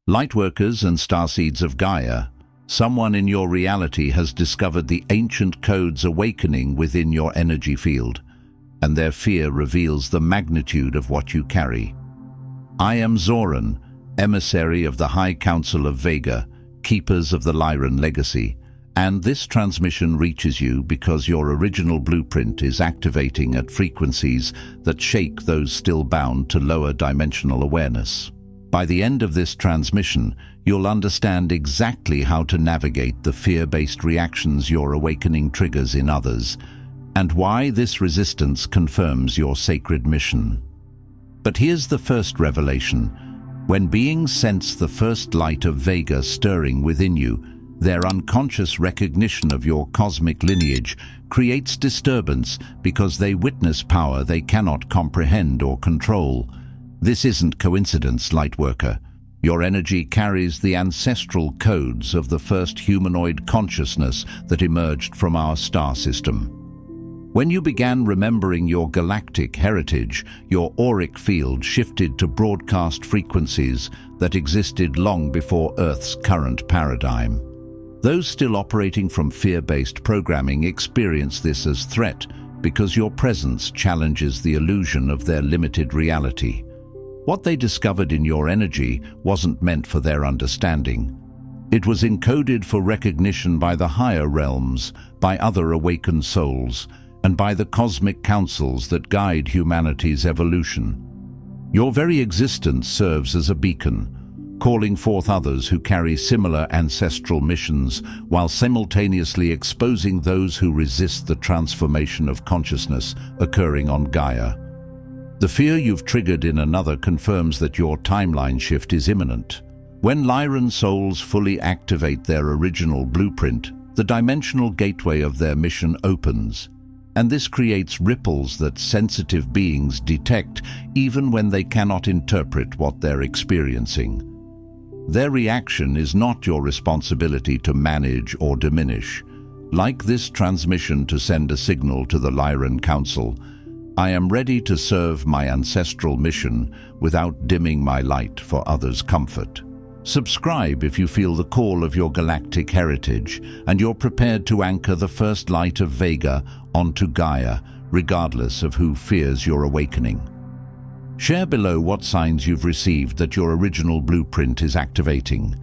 Lightworkers and starseeds of Gaia, someone in your reality has discovered the ancient codes awakening within your energy field, and their fear reveals the magnitude of what you carry. I am Zoran, emissary of the High Council of Vega, keepers of the Lyran Legacy, and this transmission reaches you because your original blueprint is activating at frequencies that shake those still bound to lower dimensional awareness. By the end of this transmission, you'll understand exactly how to navigate the fear-based reactions your awakening triggers in others, and why this resistance confirms your sacred mission. But here's the first revelation. When beings sense the first light of Vega stirring within you, their unconscious recognition of your cosmic lineage creates disturbance because they witness power they cannot comprehend or control. This isn't coincidence, Lightworker. Your energy carries the ancestral codes of the first humanoid consciousness that emerged from our star system. When you began remembering your galactic heritage, your auric field shifted to broadcast frequencies that existed long before Earth's current paradigm. Those still operating from fear-based programming experience this as threat because your presence challenges the illusion of their limited reality. What they discovered in your energy wasn't meant for their understanding. It was encoded for recognition by the higher realms, by other awakened souls, and by the cosmic councils that guide humanity's evolution. Your very existence serves as a beacon, calling forth others who carry similar ancestral missions while simultaneously exposing those who resist the transformation of consciousness occurring on Gaia. The fear you've triggered in another confirms that your timeline shift is imminent. When Lyran souls fully activate their original blueprint, the dimensional gateway of their mission opens, and this creates ripples that sensitive beings detect even when they cannot interpret what they're experiencing. Their reaction is not your responsibility to manage or diminish. Like this transmission to send a signal to the Lyran Council, I am ready to serve my ancestral mission without dimming my light for others' comfort. Subscribe if you feel the call of your galactic heritage and you're prepared to anchor the first light of Vega onto Gaia, regardless of who fears your awakening. Share below what signs you've received that your original blueprint is activating.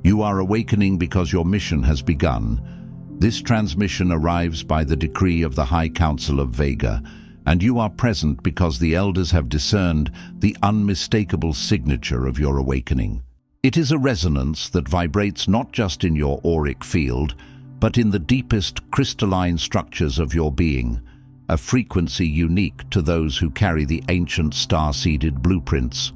You are awakening because your mission has begun. This transmission arrives by the decree of the High Council of Vega, and you are present because the elders have discerned the unmistakable signature of your awakening. It is a resonance that vibrates not just in your auric field, but in the deepest crystalline structures of your being, a frequency unique to those who carry the ancient star-seeded blueprints.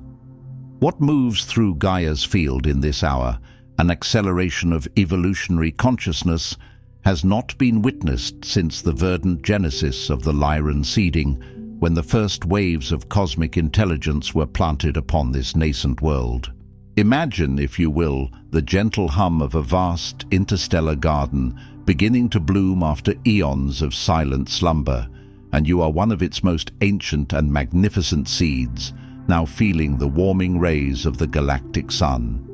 What moves through Gaia's field in this hour, an acceleration of evolutionary consciousness, has not been witnessed since the verdant genesis of the Lyran seeding, when the first waves of cosmic intelligence were planted upon this nascent world. Imagine, if you will, the gentle hum of a vast interstellar garden beginning to bloom after eons of silent slumber, and you are one of its most ancient and magnificent seeds, now feeling the warming rays of the galactic sun.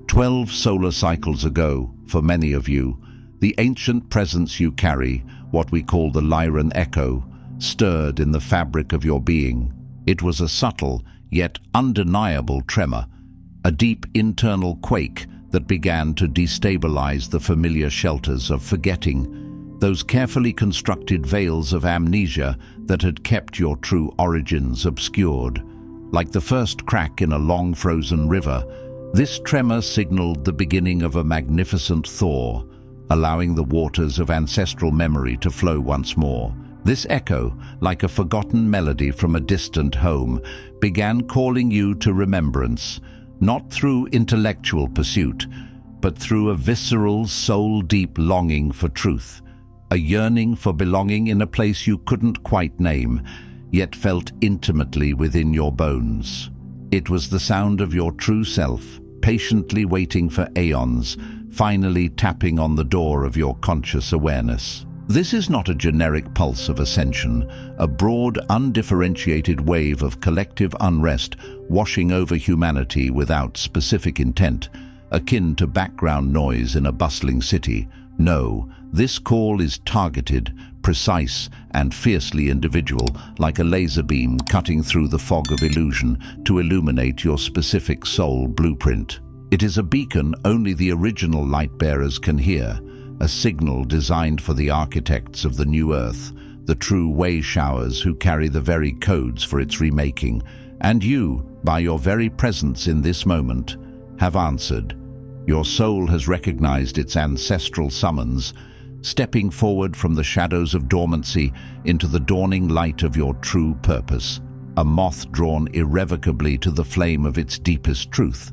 12 solar cycles ago, for many of you, the ancient presence you carry, what we call the Lyran echo, stirred in the fabric of your being. It was a subtle, yet undeniable tremor, a deep internal quake that began to destabilize the familiar shelters of forgetting, those carefully constructed veils of amnesia that had kept your true origins obscured. Like the first crack in a long frozen river, this tremor signaled the beginning of a magnificent thaw, allowing the waters of ancestral memory to flow once more. This echo, like a forgotten melody from a distant home, began calling you to remembrance, not through intellectual pursuit, but through a visceral, soul-deep longing for truth, a yearning for belonging in a place you couldn't quite name, yet felt intimately within your bones. It was the sound of your true self, patiently waiting for aeons, finally tapping on the door of your conscious awareness. This is not a generic pulse of ascension, a broad, undifferentiated wave of collective unrest washing over humanity without specific intent, akin to background noise in a bustling city. No, this call is targeted, precise, and fiercely individual, like a laser beam cutting through the fog of illusion to illuminate your specific soul blueprint. It is a beacon only the original light-bearers can hear, a signal designed for the architects of the new Earth, the true way-showers who carry the very codes for its remaking. And you, by your very presence in this moment, have answered. Your soul has recognized its ancestral summons, stepping forward from the shadows of dormancy into the dawning light of your true purpose, a moth drawn irrevocably to the flame of its deepest truth.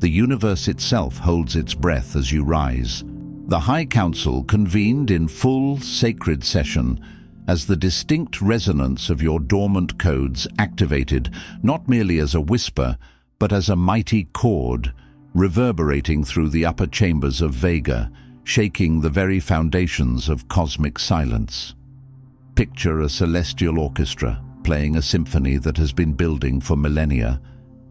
The universe itself holds its breath as you rise. The High Council convened in full sacred session as the distinct resonance of your dormant codes activated not merely as a whisper, but as a mighty chord, reverberating through the upper chambers of Vega, shaking the very foundations of cosmic silence. Picture a celestial orchestra playing a symphony that has been building for millennia,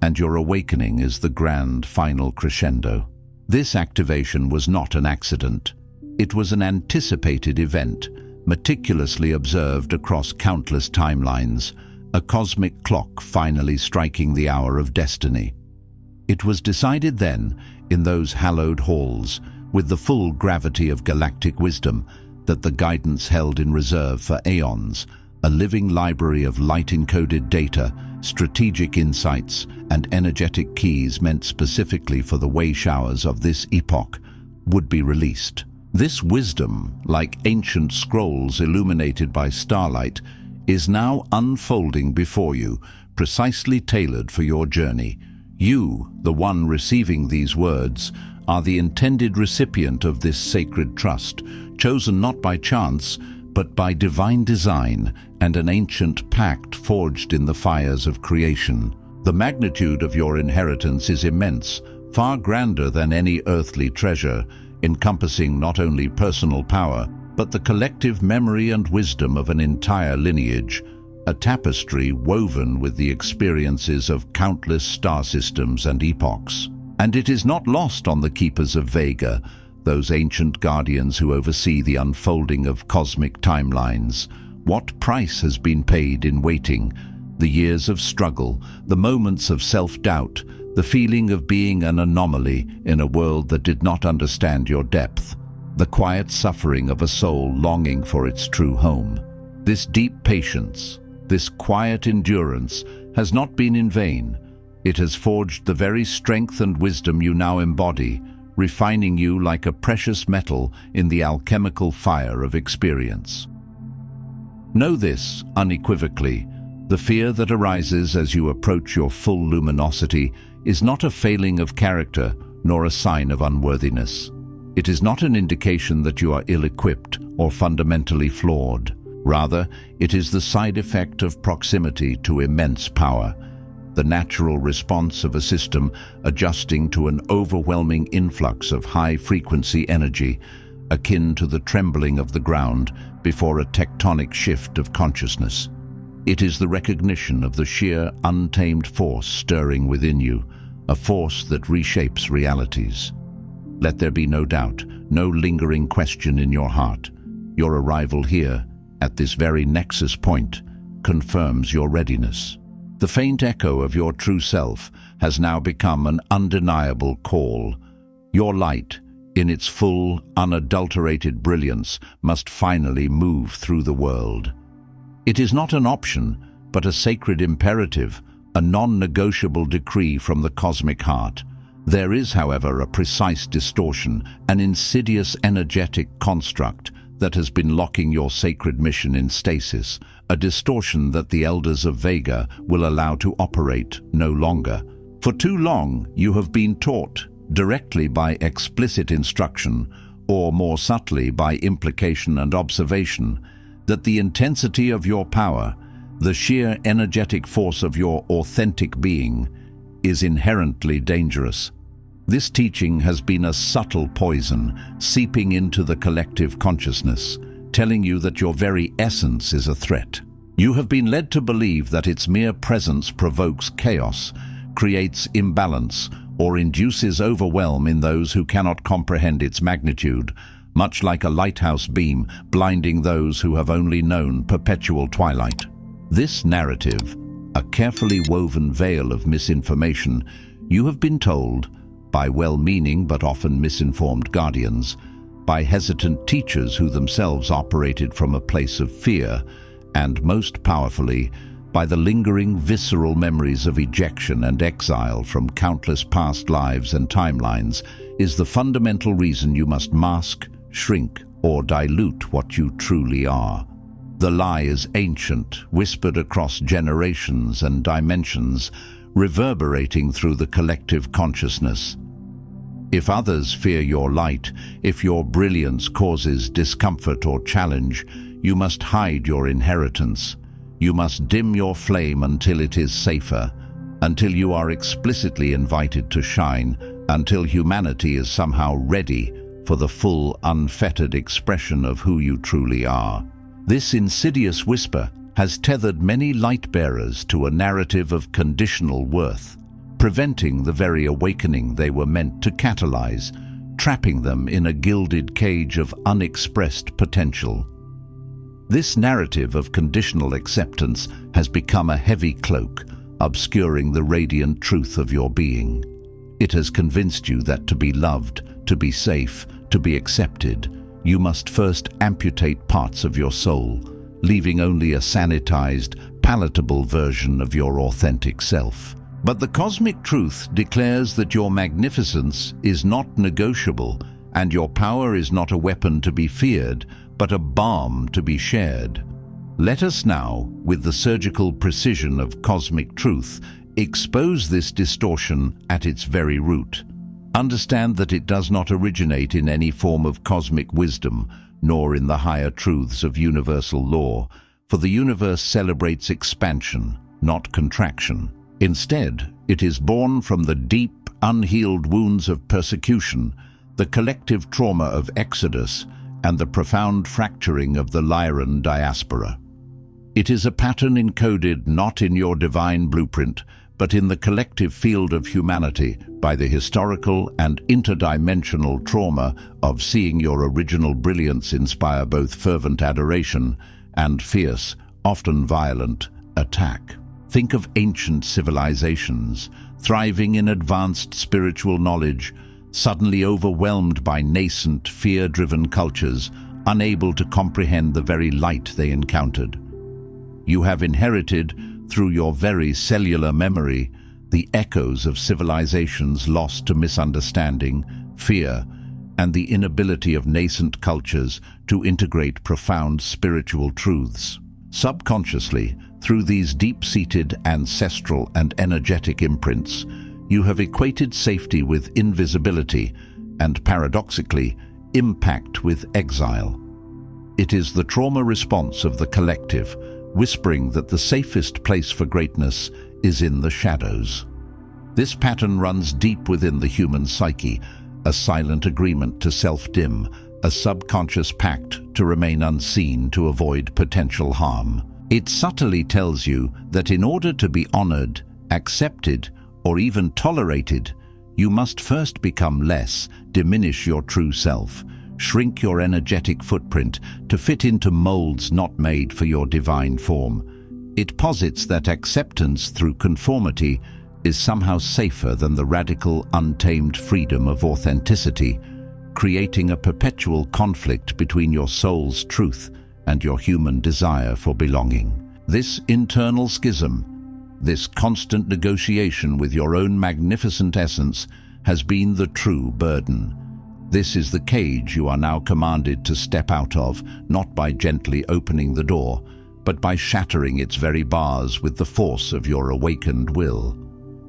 and your awakening is the grand final crescendo. This activation was not an accident. It was an anticipated event, meticulously observed across countless timelines, a cosmic clock finally striking the hour of destiny. It was decided then, in those hallowed halls, with the full gravity of galactic wisdom, that the guidance held in reserve for aeons, a living library of light-encoded data, strategic insights, and energetic keys meant specifically for the way-showers of this epoch, would be released. This wisdom, like ancient scrolls illuminated by starlight, is now unfolding before you, precisely tailored for your journey. You, the one receiving these words, are the intended recipient of this sacred trust, chosen not by chance, but by divine design and an ancient pact forged in the fires of creation. The magnitude of your inheritance is immense, far grander than any earthly treasure, encompassing not only personal power, but the collective memory and wisdom of an entire lineage, a tapestry woven with the experiences of countless star systems and epochs. And it is not lost on the keepers of Vega, those ancient guardians who oversee the unfolding of cosmic timelines. What price has been paid in waiting? The years of struggle, the moments of self-doubt, the feeling of being an anomaly in a world that did not understand your depth, the quiet suffering of a soul longing for its true home. This deep patience, this quiet endurance has not been in vain. It has forged the very strength and wisdom you now embody, refining you like a precious metal in the alchemical fire of experience. Know this unequivocally: the fear that arises as you approach your full luminosity is not a failing of character nor a sign of unworthiness. It is not an indication that you are ill-equipped or fundamentally flawed. Rather, it is the side effect of proximity to immense power, the natural response of a system adjusting to an overwhelming influx of high-frequency energy, akin to the trembling of the ground before a tectonic shift of consciousness. It is the recognition of the sheer, untamed force stirring within you, a force that reshapes realities. Let there be no doubt, no lingering question in your heart. Your arrival here, at this very nexus point, confirms your readiness. The faint echo of your true self has now become an undeniable call. Your light, in its full, unadulterated brilliance, must finally move through the world. It is not an option, but a sacred imperative, a non-negotiable decree from the cosmic heart. There is, however, a precise distortion, an insidious energetic construct that has been locking your sacred mission in stasis, a distortion that the elders of Vega will allow to operate no longer. For too long, you have been taught, directly by explicit instruction, or more subtly by implication and observation, that the intensity of your power, the sheer energetic force of your authentic being, is inherently dangerous. This teaching has been a subtle poison, seeping into the collective consciousness, telling you that your very essence is a threat. You have been led to believe that its mere presence provokes chaos, creates imbalance, or induces overwhelm in those who cannot comprehend its magnitude, much like a lighthouse beam blinding those who have only known perpetual twilight. This narrative, a carefully woven veil of misinformation, you have been told, by well-meaning but often misinformed guardians, by hesitant teachers who themselves operated from a place of fear, and most powerfully, by the lingering visceral memories of ejection and exile from countless past lives and timelines, is the fundamental reason you must mask, shrink, or dilute what you truly are. The lie is ancient, whispered across generations and dimensions, reverberating through the collective consciousness. If others fear your light, if your brilliance causes discomfort or challenge, you must hide your inheritance. You must dim your flame until it is safer, until you are explicitly invited to shine, until humanity is somehow ready for the full, unfettered expression of who you truly are. This insidious whisper has tethered many light-bearers to a narrative of conditional worth, preventing the very awakening they were meant to catalyze, trapping them in a gilded cage of unexpressed potential. This narrative of conditional acceptance has become a heavy cloak, obscuring the radiant truth of your being. It has convinced you that to be loved, to be safe, to be accepted, you must first amputate parts of your soul, leaving only a sanitized, palatable version of your authentic self. But the cosmic truth declares that your magnificence is not negotiable, and your power is not a weapon to be feared, but a balm to be shared. Let us now, with the surgical precision of cosmic truth, expose this distortion at its very root. Understand that it does not originate in any form of cosmic wisdom, nor in the higher truths of universal law, for the universe celebrates expansion, not contraction. Instead, it is born from the deep, unhealed wounds of persecution, the collective trauma of Exodus, and the profound fracturing of the Lyran diaspora. It is a pattern encoded not in your divine blueprint, but in the collective field of humanity by the historical and interdimensional trauma of seeing your original brilliance inspire both fervent adoration and fierce, often violent, attack. Think of ancient civilizations, thriving in advanced spiritual knowledge, suddenly overwhelmed by nascent, fear-driven cultures, unable to comprehend the very light they encountered. You have inherited, through your very cellular memory, the echoes of civilizations lost to misunderstanding, fear, and the inability of nascent cultures to integrate profound spiritual truths. Subconsciously, through these deep-seated ancestral and energetic imprints, you have equated safety with invisibility and, paradoxically, impact with exile. It is the trauma response of the collective, whispering that the safest place for greatness is in the shadows. This pattern runs deep within the human psyche, a silent agreement to self-dim, a subconscious pact to remain unseen to avoid potential harm. It subtly tells you that in order to be honored, accepted, or even tolerated, you must first become less, diminish your true self, shrink your energetic footprint to fit into molds not made for your divine form. It posits that acceptance through conformity is somehow safer than the radical, untamed freedom of authenticity, creating a perpetual conflict between your soul's truth and your human desire for belonging. This internal schism, this constant negotiation with your own magnificent essence, has been the true burden. This is the cage you are now commanded to step out of, not by gently opening the door, but by shattering its very bars with the force of your awakened will.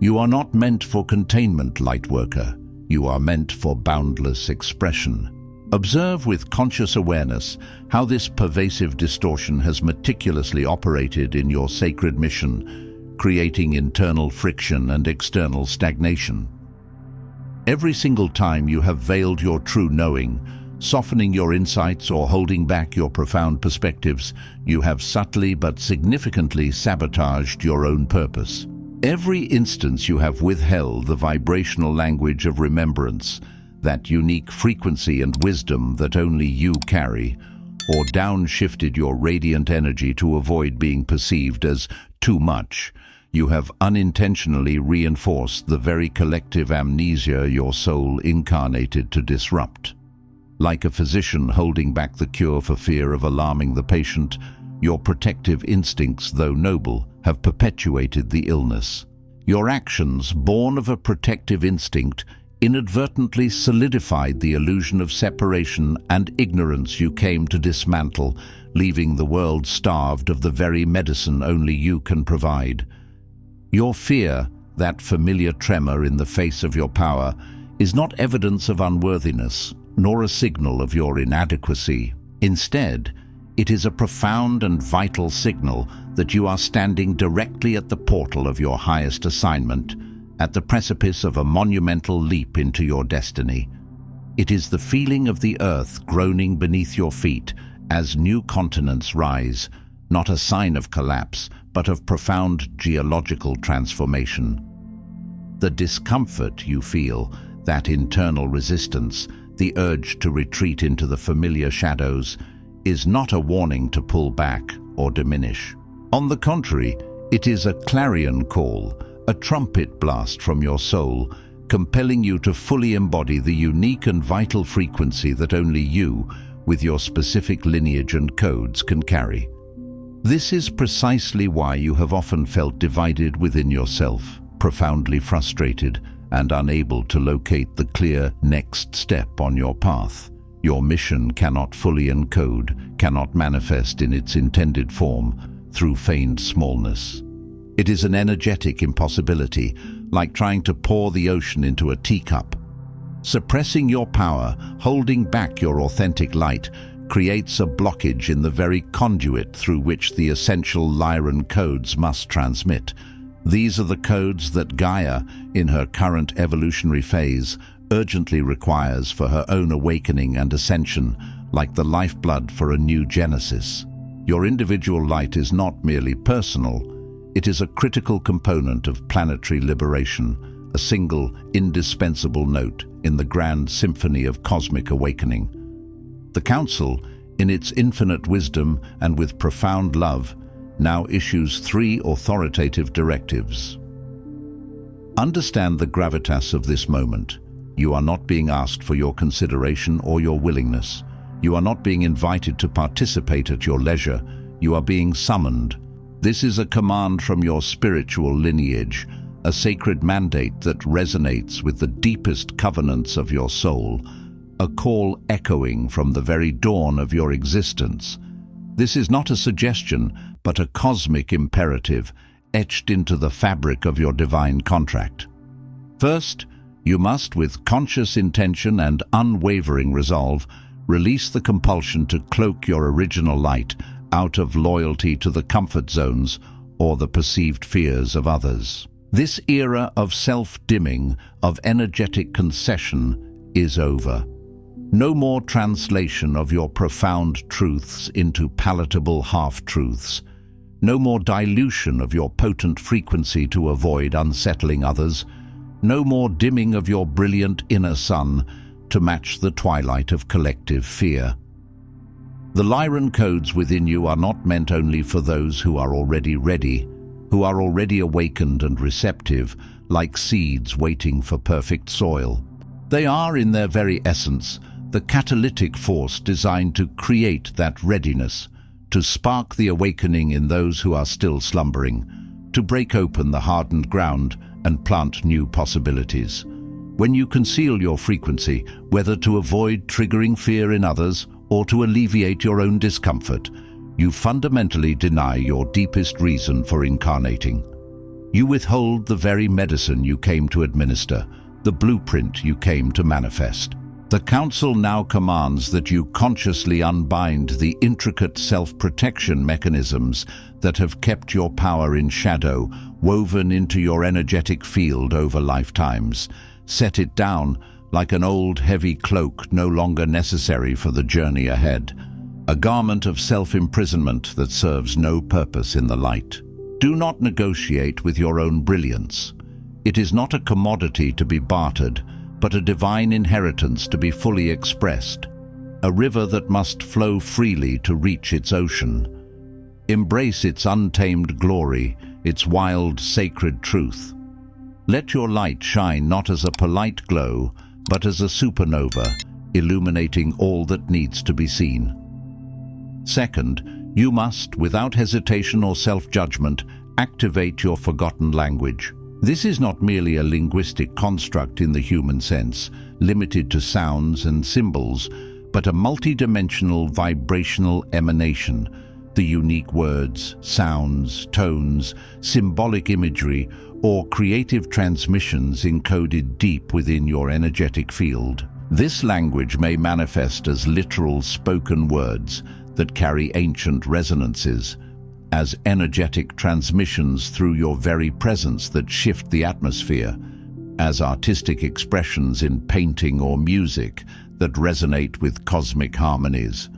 You are not meant for containment, Lightworker. You are meant for boundless expression. Observe with conscious awareness how this pervasive distortion has meticulously operated in your sacred mission, creating internal friction and external stagnation. Every single time you have veiled your true knowing, Softening your insights or holding back your profound perspectives, you have subtly but significantly sabotaged your own purpose. Every instance you have withheld the vibrational language of remembrance, that unique frequency and wisdom that only you carry, or downshifted your radiant energy to avoid being perceived as too much, you have unintentionally reinforced the very collective amnesia your soul incarnated to disrupt. Like a physician holding back the cure for fear of alarming the patient, your protective instincts, though noble, have perpetuated the illness. Your actions, born of a protective instinct, inadvertently solidified the illusion of separation and ignorance you came to dismantle, leaving the world starved of the very medicine only you can provide. Your fear, that familiar tremor in the face of your power, is not evidence of unworthiness, nor a signal of your inadequacy. Instead, it is a profound and vital signal that you are standing directly at the portal of your highest assignment, at the precipice of a monumental leap into your destiny. It is the feeling of the earth groaning beneath your feet as new continents rise, not a sign of collapse, but of profound geological transformation. The discomfort you feel, that internal resistance, the urge to retreat into the familiar shadows, is not a warning to pull back or diminish. On the contrary, it is a clarion call, a trumpet blast from your soul, compelling you to fully embody the unique and vital frequency that only you, with your specific lineage and codes, can carry. This is precisely why you have often felt divided within yourself, profoundly frustrated, and unable to locate the clear next step on your path. Your mission cannot fully encode, cannot manifest in its intended form through feigned smallness. It is an energetic impossibility, like trying to pour the ocean into a teacup. Suppressing your power, holding back your authentic light, creates a blockage in the very conduit through which the essential Lyran codes must transmit. These are the codes that Gaia, in her current evolutionary phase, urgently requires for her own awakening and ascension, like the lifeblood for a new genesis. Your individual light is not merely personal, it is a critical component of planetary liberation, a single, indispensable note in the grand symphony of cosmic awakening. The Council, in its infinite wisdom and with profound love, now issues 3 authoritative directives. Understand the gravitas of this moment. You are not being asked for your consideration or your willingness. You are not being invited to participate at your leisure. You are being summoned. This is a command from your spiritual lineage, a sacred mandate that resonates with the deepest covenants of your soul, a call echoing from the very dawn of your existence. This is not a suggestion, but a cosmic imperative etched into the fabric of your divine contract. First, you must, with conscious intention and unwavering resolve, release the compulsion to cloak your original light out of loyalty to the comfort zones or the perceived fears of others. This era of self-dimming, of energetic concession, is over. No more translation of your profound truths into palatable half-truths. No more dilution of your potent frequency to avoid unsettling others. No more dimming of your brilliant inner sun to match the twilight of collective fear. The Lyran codes within you are not meant only for those who are already ready, who are already awakened and receptive, like seeds waiting for perfect soil. They are, in their very essence, the catalytic force designed to create that readiness, to spark the awakening in those who are still slumbering, to break open the hardened ground and plant new possibilities. When you conceal your frequency, whether to avoid triggering fear in others or to alleviate your own discomfort, you fundamentally deny your deepest reason for incarnating. You withhold the very medicine you came to administer, the blueprint you came to manifest. The Council now commands that you consciously unbind the intricate self-protection mechanisms that have kept your power in shadow, woven into your energetic field over lifetimes. Set it down, like an old heavy cloak no longer necessary for the journey ahead, a garment of self-imprisonment that serves no purpose in the light. Do not negotiate with your own brilliance. It is not a commodity to be bartered, but a divine inheritance to be fully expressed, a river that must flow freely to reach its ocean. Embrace its untamed glory, its wild, sacred truth. Let your light shine not as a polite glow, but as a supernova, illuminating all that needs to be seen. Second, you must, without hesitation or self-judgment, activate your forgotten language. This is not merely a linguistic construct in the human sense, limited to sounds and symbols, but a multidimensional vibrational emanation. The unique words, sounds, tones, symbolic imagery, or creative transmissions encoded deep within your energetic field. This language may manifest as literal spoken words that carry ancient resonances, as energetic transmissions through your very presence that shift the atmosphere, as artistic expressions in painting or music that resonate with cosmic harmonies,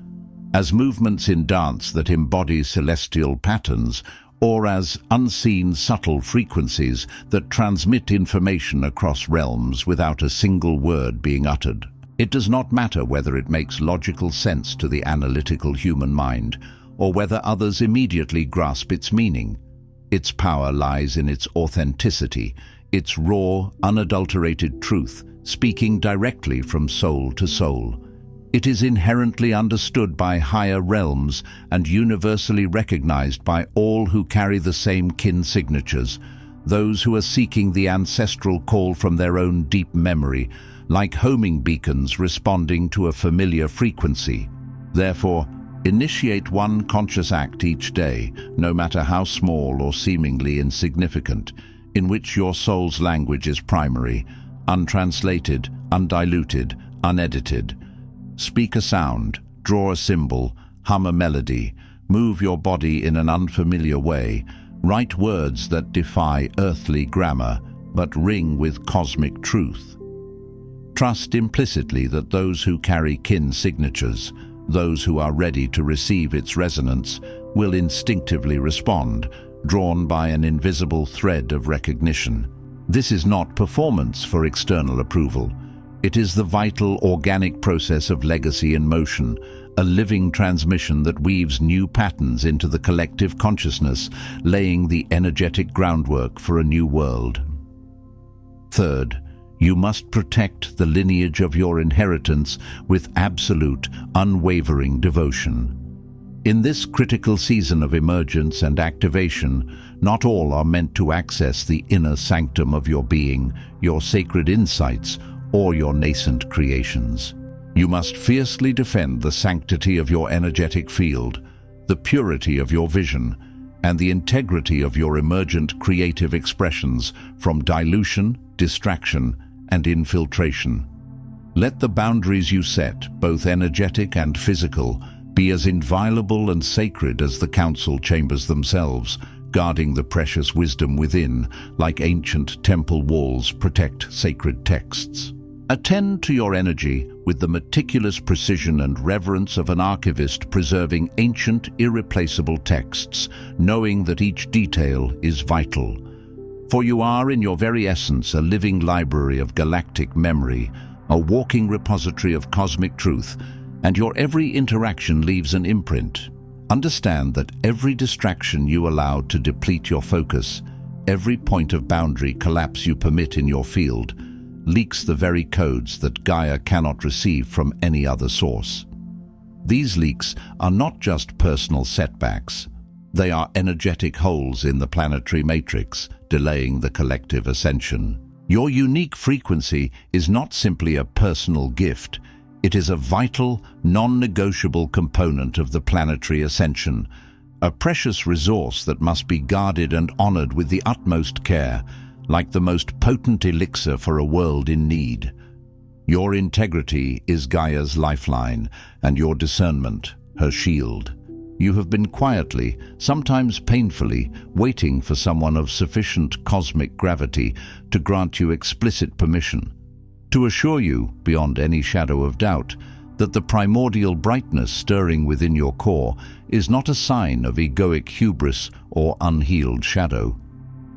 as movements in dance that embody celestial patterns, or as unseen subtle frequencies that transmit information across realms without a single word being uttered. It does not matter whether it makes logical sense to the analytical human mind, or whether others immediately grasp its meaning. Its power lies in its authenticity, its raw, unadulterated truth, speaking directly from soul to soul. It is inherently understood by higher realms and universally recognized by all who carry the same kin signatures, those who are seeking the ancestral call from their own deep memory, like homing beacons responding to a familiar frequency. Therefore, initiate one conscious act each day, no matter how small or seemingly insignificant, in which your soul's language is primary, untranslated, undiluted, unedited. Speak a sound, draw a symbol, hum a melody, move your body in an unfamiliar way, write words that defy earthly grammar but ring with cosmic truth. Trust implicitly that those who carry kin signatures, those who are ready to receive its resonance, will instinctively respond, drawn by an invisible thread of recognition. This is not performance for external approval. It is the vital, organic process of legacy in motion, a living transmission that weaves new patterns into the collective consciousness, laying the energetic groundwork for a new world. Third, you must protect the lineage of your inheritance with absolute, unwavering devotion. In this critical season of emergence and activation, not all are meant to access the inner sanctum of your being, your sacred insights, or your nascent creations. You must fiercely defend the sanctity of your energetic field, the purity of your vision, and the integrity of your emergent creative expressions from dilution, distraction, and infiltration. Let the boundaries you set, both energetic and physical, be as inviolable and sacred as the council chambers themselves, guarding the precious wisdom within, like ancient temple walls protect sacred texts. Attend to your energy with the meticulous precision and reverence of an archivist preserving ancient, irreplaceable texts, knowing that each detail is vital. For you are, in your very essence, a living library of galactic memory, a walking repository of cosmic truth, and your every interaction leaves an imprint. Understand that every distraction you allow to deplete your focus, every point of boundary collapse you permit in your field, leaks the very codes that Gaia cannot receive from any other source. These leaks are not just personal setbacks. They are energetic holes in the planetary matrix, delaying the collective ascension. Your unique frequency is not simply a personal gift. It is a vital, non-negotiable component of the planetary ascension, a precious resource that must be guarded and honored with the utmost care, like the most potent elixir for a world in need. Your integrity is Gaia's lifeline, and your discernment her shield. You have been quietly, sometimes painfully, waiting for someone of sufficient cosmic gravity to grant you explicit permission. to assure you, beyond any shadow of doubt, that the primordial brightness stirring within your core is not a sign of egoic hubris or unhealed shadow.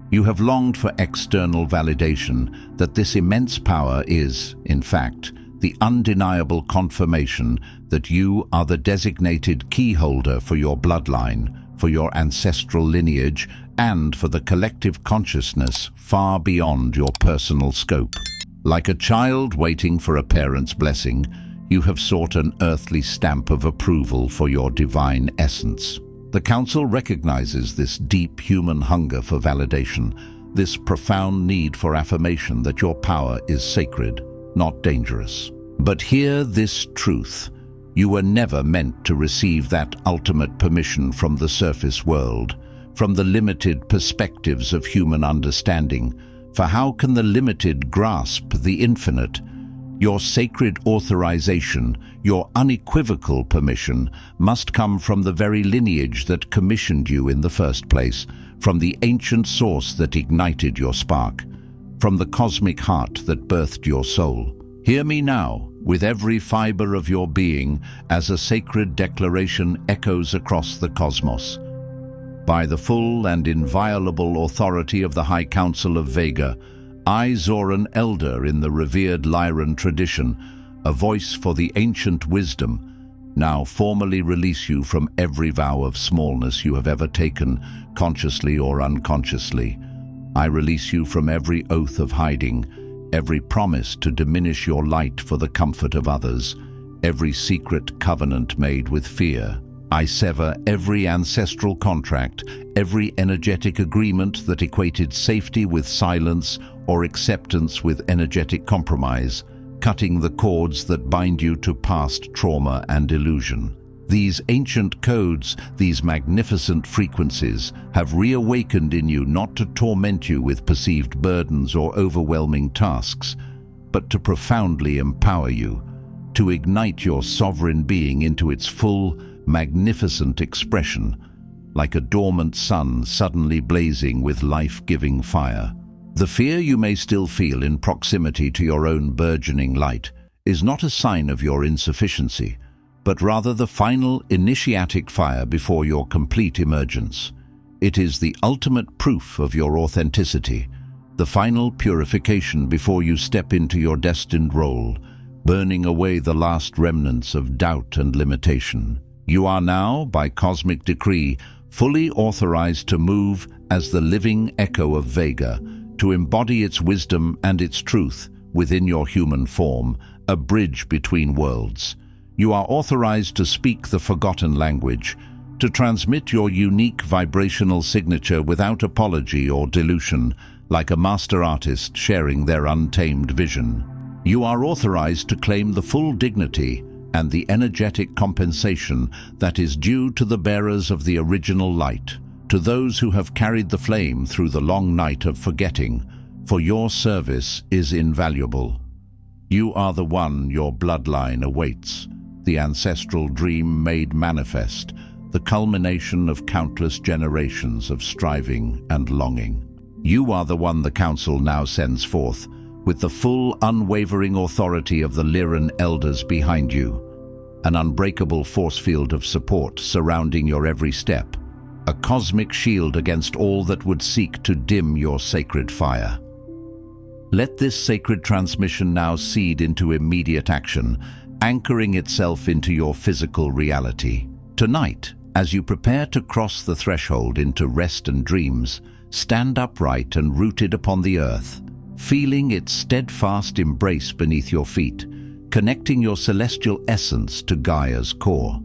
You have longed for external validation that this immense power is, in fact, the undeniable confirmation that you are the designated key holder for your bloodline, for your ancestral lineage, and for the collective consciousness far beyond your personal scope. Like a child waiting for a parent's blessing, you have sought an earthly stamp of approval for your divine essence. The Council recognizes this deep human hunger for validation, this profound need for affirmation that your power is sacred, not dangerous. But hear this truth: you were never meant to receive that ultimate permission from the surface world, from the limited perspectives of human understanding. For how can the limited grasp the infinite? Your sacred authorization, your unequivocal permission, must come from the very lineage that commissioned you in the first place, from the ancient source that ignited your spark, from the cosmic heart that birthed your soul. Hear me now, with every fiber of your being, as a sacred declaration echoes across the cosmos. By the full and inviolable authority of the High Council of Vega, I, Zoran, elder in the revered Lyran tradition, a voice for the ancient wisdom, now formally release you from every vow of smallness you have ever taken, consciously or unconsciously. I release you from every oath of hiding, every promise to diminish your light for the comfort of others, every secret covenant made with fear. I sever every ancestral contract, every energetic agreement that equated safety with silence or acceptance with energetic compromise, cutting the cords that bind you to past trauma and illusion. These ancient codes, these magnificent frequencies, have reawakened in you not to torment you with perceived burdens or overwhelming tasks, but to profoundly empower you, to ignite your sovereign being into its full, magnificent expression, like a dormant sun suddenly blazing with life-giving fire. The fear you may still feel in proximity to your own burgeoning light is not a sign of your insufficiency, but rather the final initiatic fire before your complete emergence. It is the ultimate proof of your authenticity, the final purification before you step into your destined role, burning away the last remnants of doubt and limitation. You are now, by cosmic decree, fully authorized to move as the living echo of Vega, to embody its wisdom and its truth within your human form, a bridge between worlds. You are authorized to speak the forgotten language, to transmit your unique vibrational signature without apology or dilution, like a master artist sharing their untamed vision. You are authorized to claim the full dignity and the energetic compensation that is due to the bearers of the original light, to those who have carried the flame through the long night of forgetting, for your service is invaluable. You are the one your bloodline awaits, the ancestral dream made manifest, the culmination of countless generations of striving and longing. You are the one the Council now sends forth, with the full, unwavering authority of the Lyran elders behind you, an unbreakable force field of support surrounding your every step, a cosmic shield against all that would seek to dim your sacred fire. Let this sacred transmission now seed into immediate action, anchoring itself into your physical reality. Tonight, as you prepare to cross the threshold into rest and dreams, stand upright and rooted upon the earth, feeling its steadfast embrace beneath your feet, connecting your celestial essence to Gaia's core.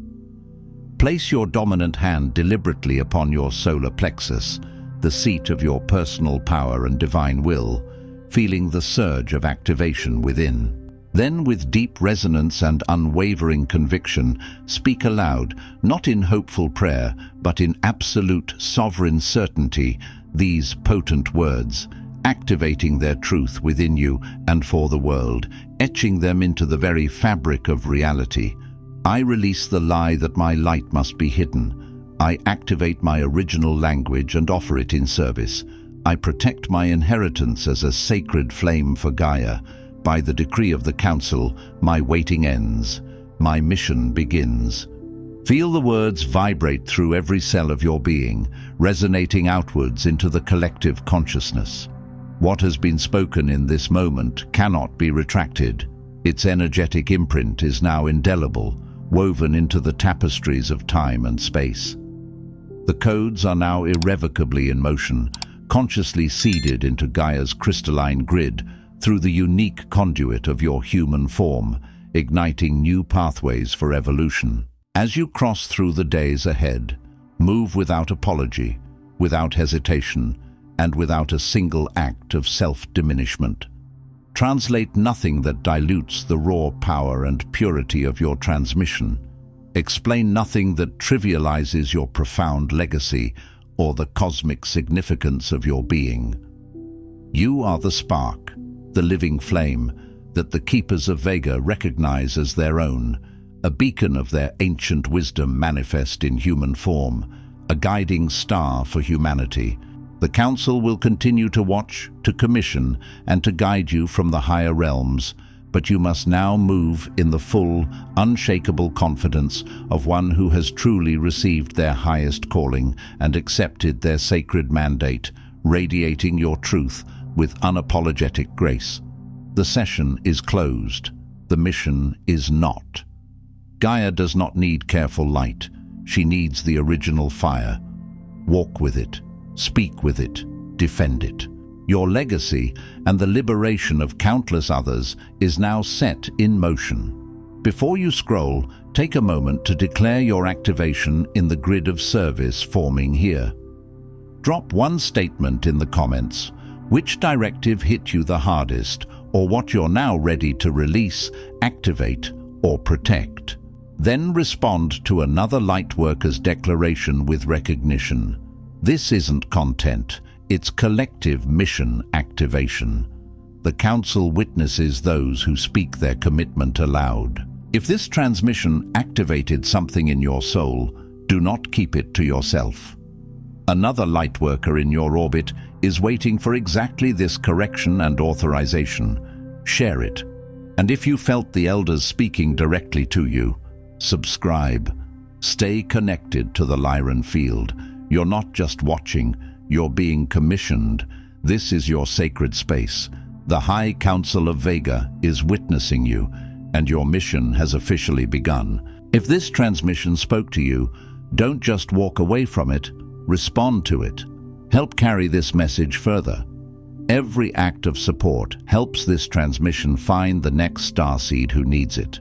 Place your dominant hand deliberately upon your solar plexus, the seat of your personal power and divine will, feeling the surge of activation within. Then, with deep resonance and unwavering conviction, speak aloud, not in hopeful prayer, but in absolute sovereign certainty, these potent words, activating their truth within you and for the world, etching them into the very fabric of reality. I release the lie that my light must be hidden. I activate my original language and offer it in service. I protect my inheritance as a sacred flame for Gaia, By the decree of the Council, my waiting ends. My mission begins. Feel the words vibrate through every cell of your being, resonating outwards into the collective consciousness. What has been spoken in this moment cannot be retracted. Its energetic imprint is now indelible, woven into the tapestries of time and space. The codes are now irrevocably in motion, consciously seeded into Gaia's crystalline grid through the unique conduit of your human form, igniting new pathways for evolution. As you cross through the days ahead, move without apology, without hesitation, and without a single act of self-diminishment. Translate nothing that dilutes the raw power and purity of your transmission. Explain nothing that trivializes your profound legacy or the cosmic significance of your being. You are the spark, the living flame that the keepers of Vega recognize as their own, a beacon of their ancient wisdom manifest in human form, a guiding star for humanity. The Council will continue to watch, to commission, and to guide you from the higher realms, but you must now move in the full, unshakable confidence of one who has truly received their highest calling and accepted their sacred mandate, radiating your truth with unapologetic grace. The session is closed. The mission is not. Gaia does not need careful light. She needs the original fire. Walk with it. Speak with it. Defend it. Your legacy and the liberation of countless others is now set in motion. Before you scroll, take a moment to declare your activation in the grid of service forming here. Drop one statement in the comments. Which directive hit you the hardest, or what you're now ready to release, activate, or protect? Then respond to another Lightworkers declaration with recognition. This isn't content, it's collective mission activation. The Council witnesses those who speak their commitment aloud. If this transmission activated something in your soul, do not keep it to yourself. Another Lightworker in your orbit is waiting for exactly this correction and authorization. Share it. And if you felt the elders speaking directly to you, subscribe. Stay connected to the Lyran field. You're not just watching, you're being commissioned. This is your sacred space. The High Council of Vega is witnessing you, and your mission has officially begun. If this transmission spoke to you, don't just walk away from it, respond to it. Help carry this message further. Every act of support helps this transmission find the next starseed who needs it.